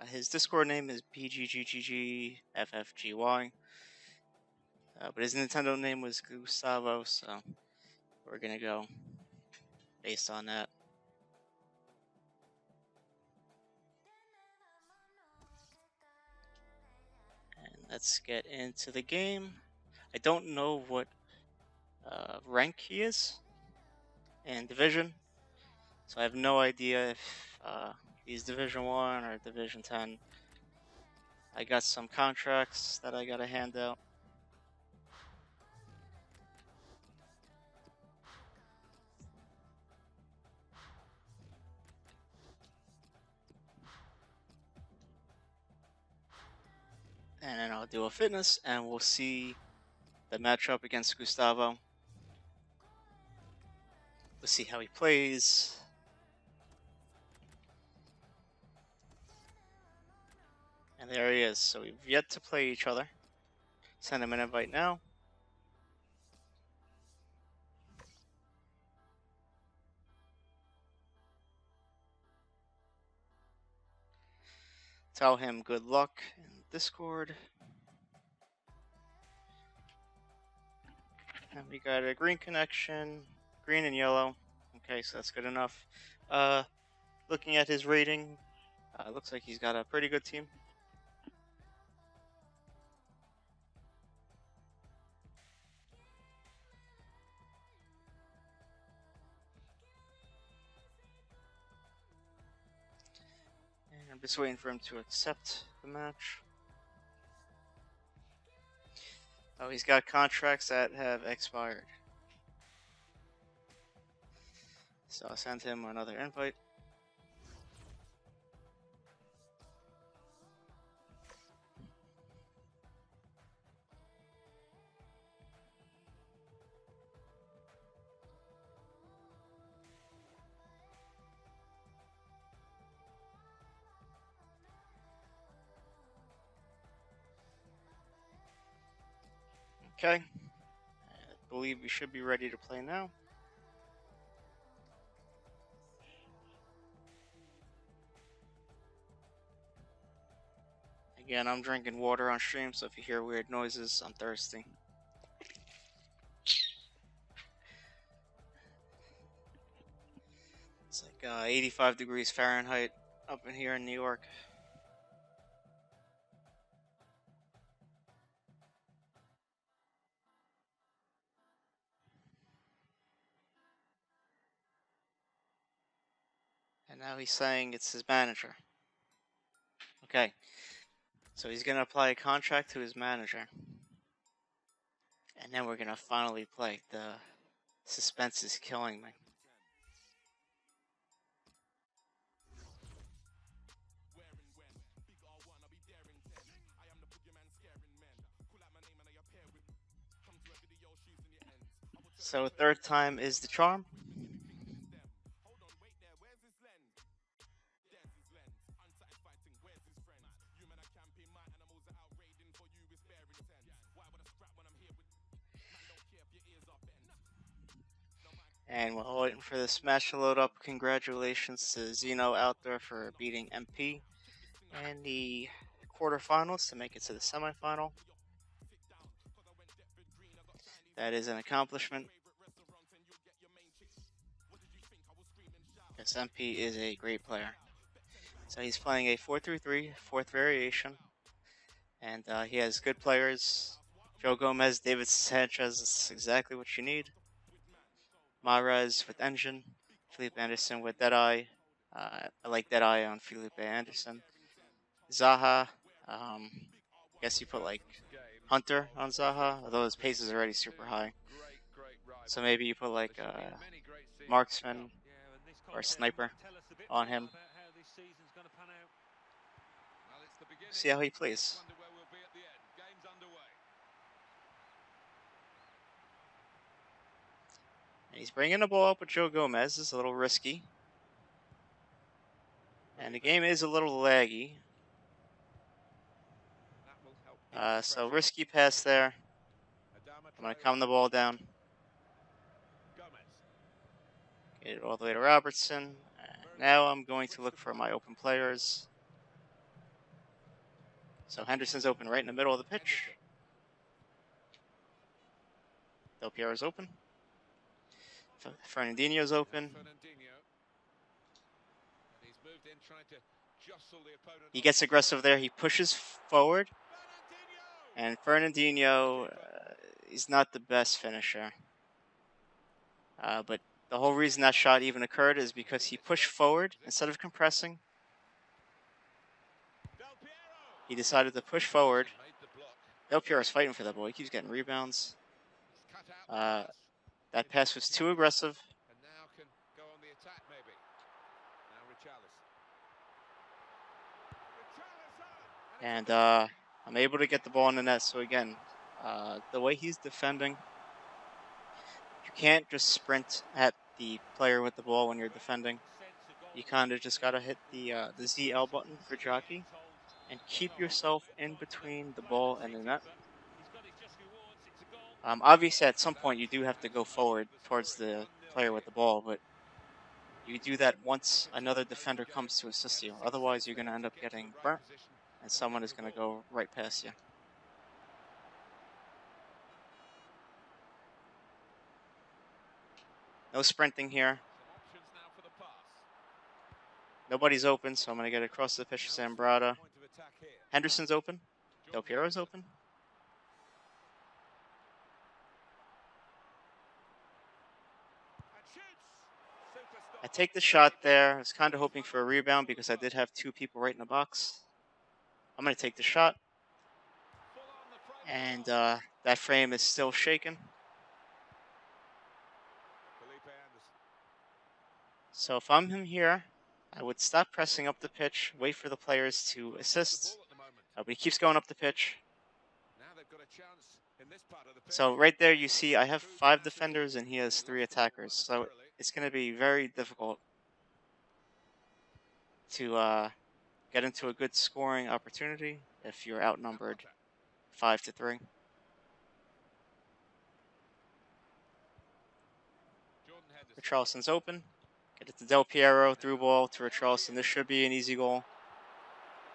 His Discord name is bgggffgy, but his Nintendo name was Gustavo, so we're gonna go based on that. And let's get into the game. I don't know what rank he is in Division, so I have no idea if he's Division 1 or Division 10. I got some contracts that I gotta hand out. And then I'll do a fitness, and we'll see the matchup against Gustavo. We'll see how he plays. And there he is. So we've yet to play each other. Send him an invite now. Tell him good luck in Discord. And we got a green connection, green and yellow. Okay, so that's good enough. Looking at his rating, looks like he's got a pretty good team. And I'm just waiting for him to accept the match. Oh, he's got contracts that have expired. So I'll send him another invite. Okay. I believe we should be ready to play now. Again, I'm drinking water on stream, so if you hear weird noises, I'm thirsty. It's like 85 degrees Fahrenheit up in here in New York. And now he's saying it's his manager. Okay. So he's going to apply a contract to his manager. And then we're going to finally play. The suspense is killing me. So third time is the charm. And while waiting for this match to load up, congratulations to Zeno out there for beating MP in the quarterfinals to make it to the semifinal. That is an accomplishment. Because MP is a great player. So he's playing a 4-3-3, fourth variation. And he has good players. Joe Gomez, David Sanchez is exactly what you need. Mahrez with Engine. Felipe Anderson with Deadeye. I like Deadeye on Felipe Anderson. Zaha. I guess you put like Hunter on Zaha, although his pace is already super high. So maybe you put like Marksman or Sniper on him. See how he plays. And he's bringing the ball up with Joe Gomez. It's a little risky. And the game is a little laggy. So risky pass there. I'm going to calm the ball down. Get it all the way to Robertson. Now I'm going to look for my open players. So Henderson's open right in the middle of the pitch. Del Piero's open. Fernandinho's open. He gets aggressive there. He pushes forward. And Fernandinho, he's not the best finisher. But the whole reason that shot even occurred is because he pushed forward instead of compressing. He decided to push forward. Del Piero's fighting for that ball. He keeps getting rebounds. That pass was too aggressive. And I'm able to get the ball in the net. So again, the way he's defending, you can't just sprint at the player with the ball when you're defending. You kind of just got to hit the ZL button for jockey and keep yourself in between the ball and the net. Obviously, at some point, you do have to go forward towards the player with the ball, but you do that once another defender comes to assist you. Otherwise, you're going to end up getting burnt, and someone is going to go right past you. No sprinting here. Nobody's open, so I'm going to get across the pitch to Zambrata. Henderson's open. Del Piero's open. I take the shot there. I was kind of hoping for a rebound because I did have two people right in the box. I'm going to take the shot. And that frame is still shaking. So if I'm him here, I would stop pressing up the pitch, wait for the players to assist. But he keeps going up the pitch. So right there you see I have 5 defenders and he has 3 attackers. So it's going to be very difficult to get into a good scoring opportunity if you're outnumbered 5-3. Richarlison's open. Get it to Del Piero, through ball to Richarlison. This should be an easy goal.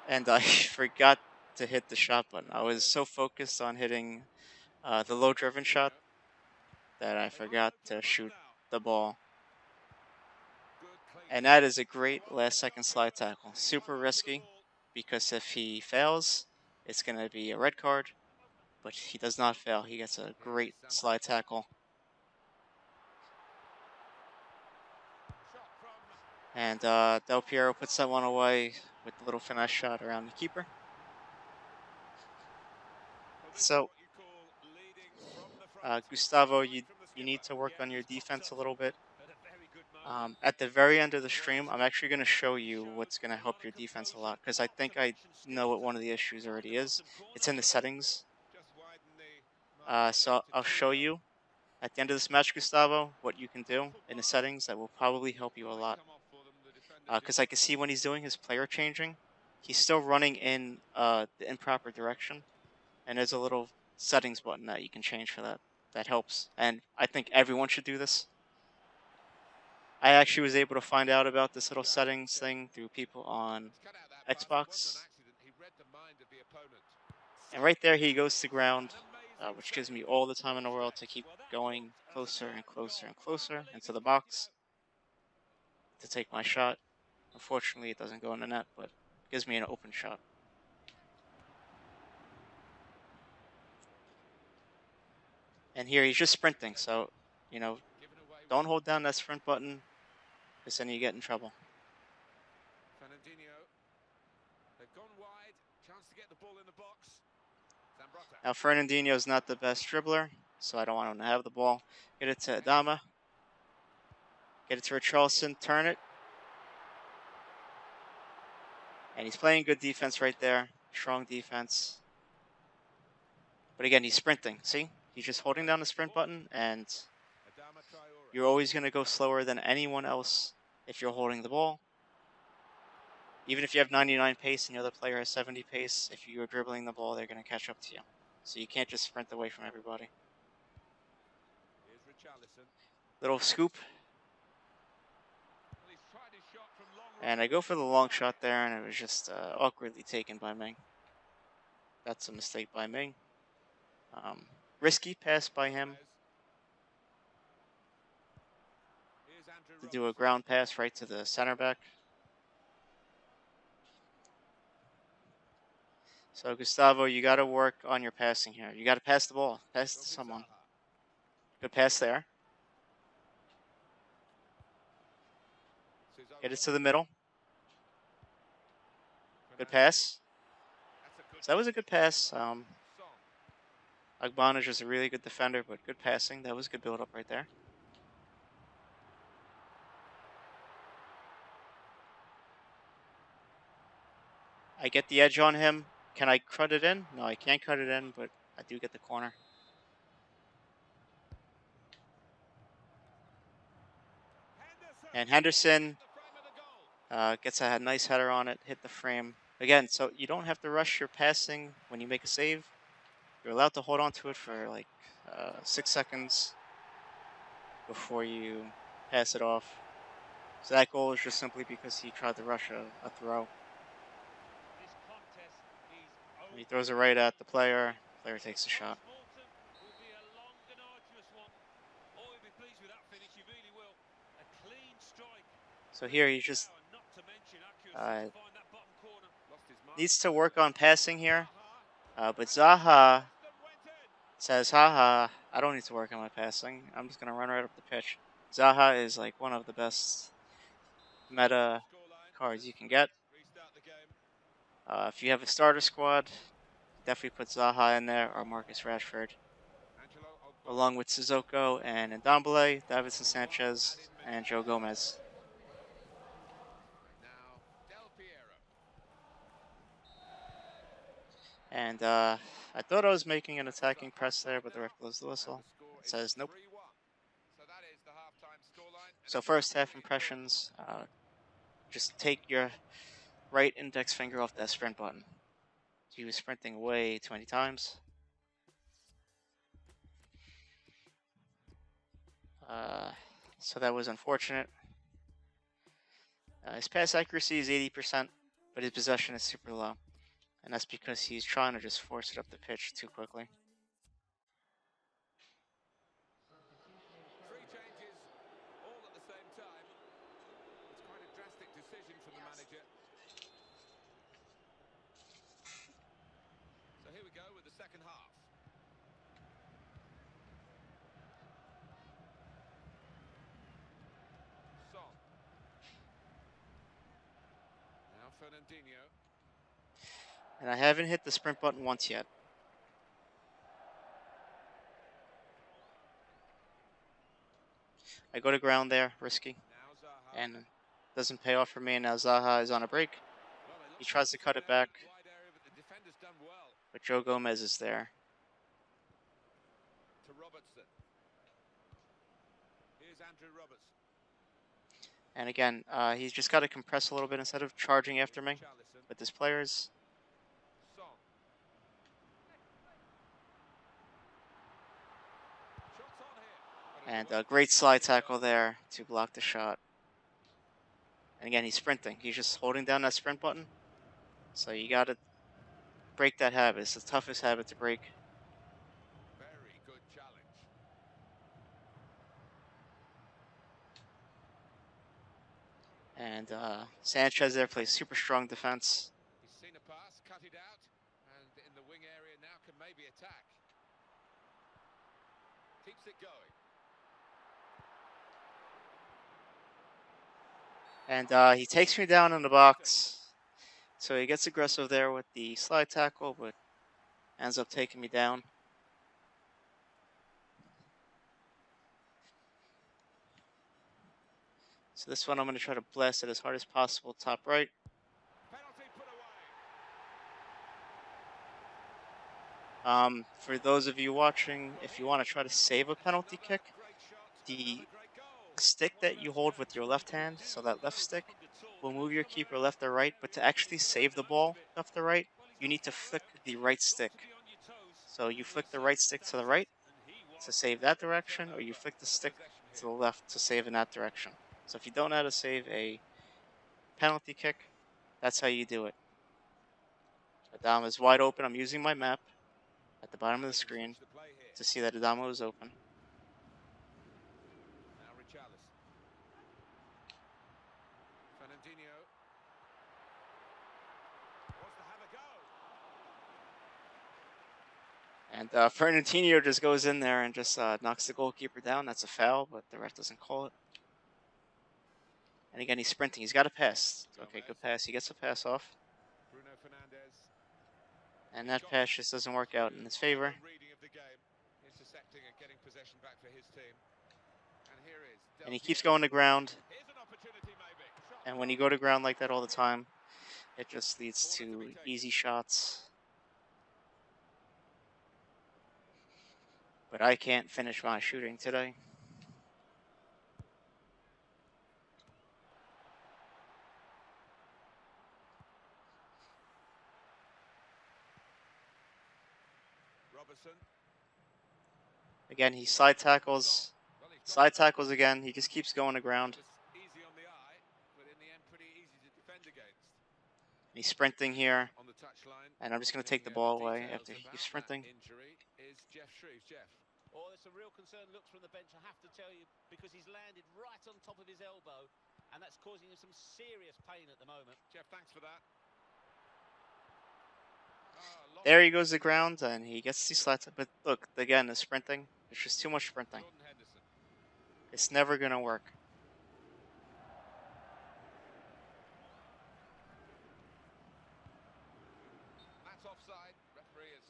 And I forgot to hit the shot button. I was so focused on hitting the low-driven shot that I forgot to shoot the ball. And that is a great last-second slide tackle. Super risky, because if he fails, it's going to be a red card. But he does not fail. He gets a great slide tackle. And Del Piero puts that one away with a little finesse shot around the keeper. So, Gustavo, you need to work on your defense a little bit. At the very end of the stream, I'm actually going to show you what's going to help your defense a lot, because I think I know what one of the issues already is. It's in the settings. So I'll show you at the end of this match, Gustavo, what you can do in the settings that will probably help you a lot. Because I can see when he's doing his player changing, he's still running in the improper direction. And there's a little settings button that you can change for that. That helps. And I think everyone should do this. I actually was able to find out about this little settings thing through people on Xbox. And right there he goes to ground, which gives me all the time in the world to keep going closer and closer and closer into the box to take my shot. Unfortunately, it doesn't go in the net, but it gives me an open shot. And here he's just sprinting, so, you know, don't hold down that sprint button, because then you get in trouble. Now, Fernandinho's not the best dribbler, so I don't want him to have the ball. Get it to Adama. Get it to Richarlison. Turn it. And he's playing good defense right there. Strong defense. But again, he's sprinting. See? He's just holding down the sprint button, and you're always going to go slower than anyone else if you're holding the ball. Even if you have 99 pace and the other player has 70 pace, if you're dribbling the ball, they're going to catch up to you. So you can't just sprint away from everybody. Little scoop. And I go for the long shot there, and it was just awkwardly taken by me. That's a mistake by me. Risky pass by him to do a ground pass right to the center back. So Gustavo, you got to work on your passing here. You got to pass the ball. Pass to someone. Good pass there. Get it to the middle. Good pass. So that was a good pass. Agbana is just a really good defender, but good passing. That was good build up right there. I get the edge on him. Can I cut it in? No, I can't cut it in, but I do get the corner. And Henderson gets a nice header on it, hit the frame. Again, so you don't have to rush your passing when you make a save. You're allowed to hold on to it for like 6 seconds before you pass it off. So that goal is just simply because he tried to rush a throw. He throws it right at the player. Player takes the shot. So here he just needs to work on passing here. But Zaha says, haha, I don't need to work on my passing. I'm just going to run right up the pitch. Zaha is like one of the best meta cards you can get. If you have a starter squad, definitely put Zaha in there or Marcus Rashford, along with Sissoko and Ndombele, Davinson Sanchez, and Joe Gomez. And I thought I was making an attacking press there, but the ref blows the whistle. It says nope. So first half impressions, just take your right index finger off that sprint button. He was sprinting way too many times. So that was unfortunate. His pass accuracy is 80%, but his possession is super low. And that's because he's trying to just force it up the pitch too quickly. Three changes, all at the same time. It's quite a drastic decision from the manager. So here we go with the second half. Son. Now Fernandinho. And I haven't hit the sprint button once yet. I go to ground there, risky. And doesn't pay off for me, and now Zaha is on a break. He tries to cut it back, but Joe Gomez is there. To Robertson. Here's Andrew Robertson. And again, he's just got to compress a little bit instead of charging after me with his players. And a great slide tackle there to block the shot. And again, he's sprinting. He's just holding down that sprint button. So you got to break that habit. It's the toughest habit to break. Very good challenge. And Sanchez there plays super strong defense. He's seen a pass, cut it out, and in the wing area now can maybe attack. Keeps it going. And he takes me down in the box. So he gets aggressive there with the slide tackle, but ends up taking me down. So this one I'm going to try to blast it as hard as possible, top right. Penalty put away. For those of you watching, if you want to try to save a penalty kick, the stick that you hold with your left hand, so that left stick, will move your keeper left or right, but to actually save the ball left or right, you need to flick the right stick. So you flick the right stick to the right to save that direction, or you flick the stick to the left to save in that direction. So if you don't know how to save a penalty kick, that's how you do it. But Adama's wide open. I'm using my map at the bottom of the screen to see that Adama is open. Now Richarlison. Fernandinho wants to have a go. And Fernandinho just goes in there and just knocks the goalkeeper down. That's a foul, but the ref doesn't call it. And again, he's sprinting. He's got a pass. Okay, good pass. He gets a pass off. Bruno Fernandes. And that pass just doesn't work out in his favor. Reading of the game, intercepting and getting possession back for his team. And here is And he keeps going to ground. Here's an opportunity maybe. And when you go to ground like that all the time, it just leads to easy shots. But I can't finish my shooting today. Robertson. Again, he slide tackles. Slide tackles again. He just keeps going to ground. Easy on the eye, but in the end pretty easy to defend against. He's sprinting here. On the touchline. And I'm just going to take the ball away after he keeps sprinting. Injury is Jeff Shreves. Jeff. Oh, there's a real concern looks from the bench, I have to tell you, because he's landed right on top of his elbow, and that's causing him some serious pain at the moment. Jeff, thanks for that. There he goes to ground, and he gets the slats. But look, again, the sprinting. It's just too much sprinting. It's never going to work. That's offside. Referee is...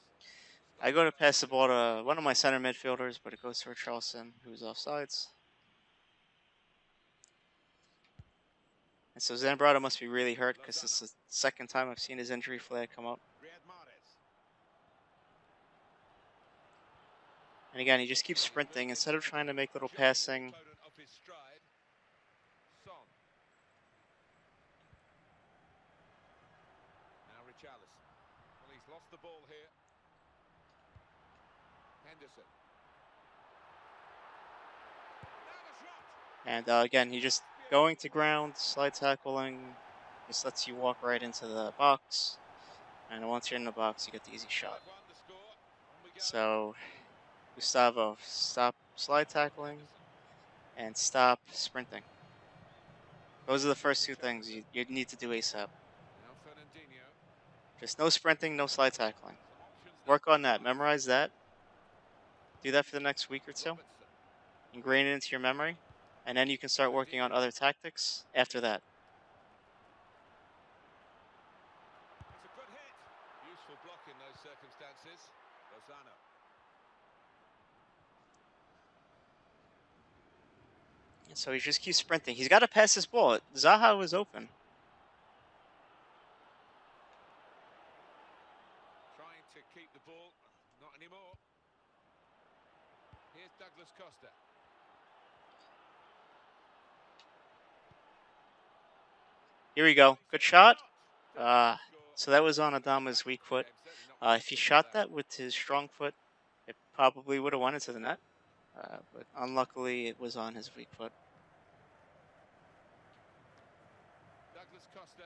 I go to pass the ball to one of my center midfielders, but it goes to Richarlison, who's offsides. And so Zambrano must be really hurt because it's the second time I've seen his injury flag come up. And again, he just keeps sprinting instead of trying to make little passing. Now Richarlison. Well, he's lost the ball here. Henderson. And again, he just going to ground, slide tackling, just lets you walk right into the box. And once you're in the box, you get the easy shot. So, Gustavo, stop slide tackling and stop sprinting. Those are the first two things you need to do ASAP. Just no sprinting, no slide tackling. Work on that. Memorize that. Do that for the next week or two. Ingrain it into your memory. And then you can start working on other tactics after that. It's a good hit. Useful block in those circumstances. Lozano. And so he just keeps sprinting. He's got to pass this ball. Zaha was open. Trying to keep the ball. Not anymore. Here's Douglas Costa. Here we go. Good shot. So that was on Adama's weak foot. If he shot that with his strong foot, it probably would have went into the net. But unluckily, it was on his weak foot. Douglas Costa.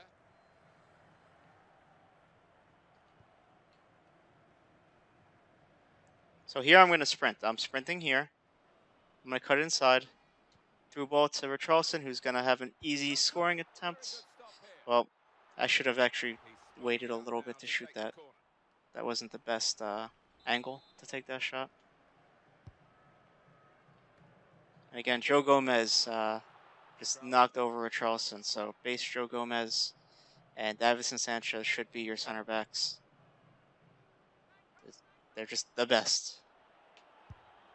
So here I'm going to sprint. I'm sprinting here. I'm going to cut it inside. Through ball to Richarlison, who's going to have an easy scoring attempt. Well, I should have actually waited a little bit to shoot that. That wasn't the best angle to take that shot. And again, Joe Gomez just knocked over Richarlison. So base Joe Gomez and Davinson Sanchez should be your center backs. They're just the best.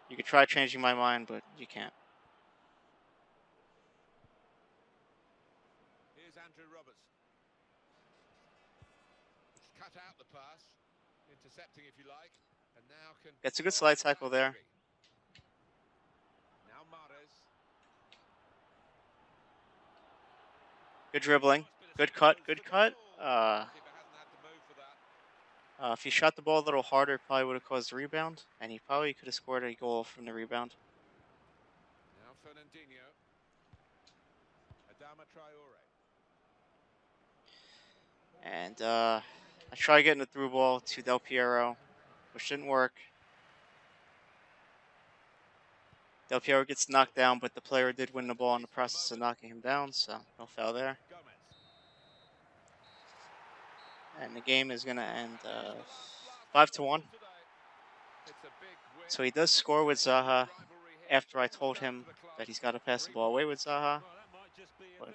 You could try changing my mind, but you can't. Here's Andrew Roberts. Cut out the pass. Intercepting, if you like. And now can... Gets a good slide tackle there. Now Mahrez. Good dribbling. Good cut. Good cut. If he shot the ball a little harder, it probably would have caused a rebound. And he probably could have scored a goal from the rebound. Now Fernandinho. Adama Traore. And I tried getting a through ball to Del Piero, which didn't work. Del Piero gets knocked down, but the player did win the ball in the process of knocking him down, so no foul there. And the game is going to end 5-1. So he does score with Zaha after I told him that he's got to pass the ball away with Zaha. But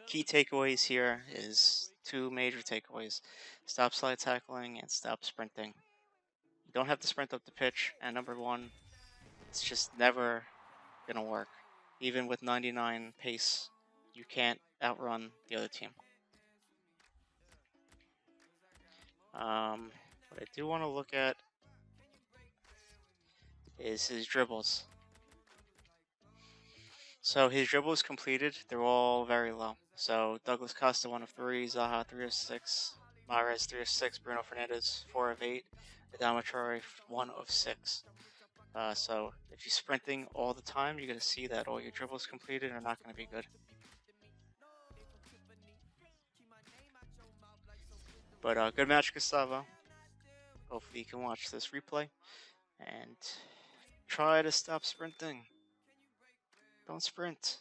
key takeaways here is two major takeaways. Stop slide tackling and stop sprinting. You don't have to sprint up the pitch, and number one, it's just never going to work. Even with 99 pace, you can't outrun the other team. What I do want to look at is his dribbles. So his dribbles completed, they're all very low. So Douglas Costa 1 of 3, Zaha 3 of 6, Mahrez 3 of 6, Bruno Fernandes 4 of 8, Adama Traore 1 of 6. So if you're sprinting all the time, you're going to see that all your dribbles completed are not going to be good. But good match, Gustavo. Hopefully you can watch this replay and try to stop sprinting. Don't sprint.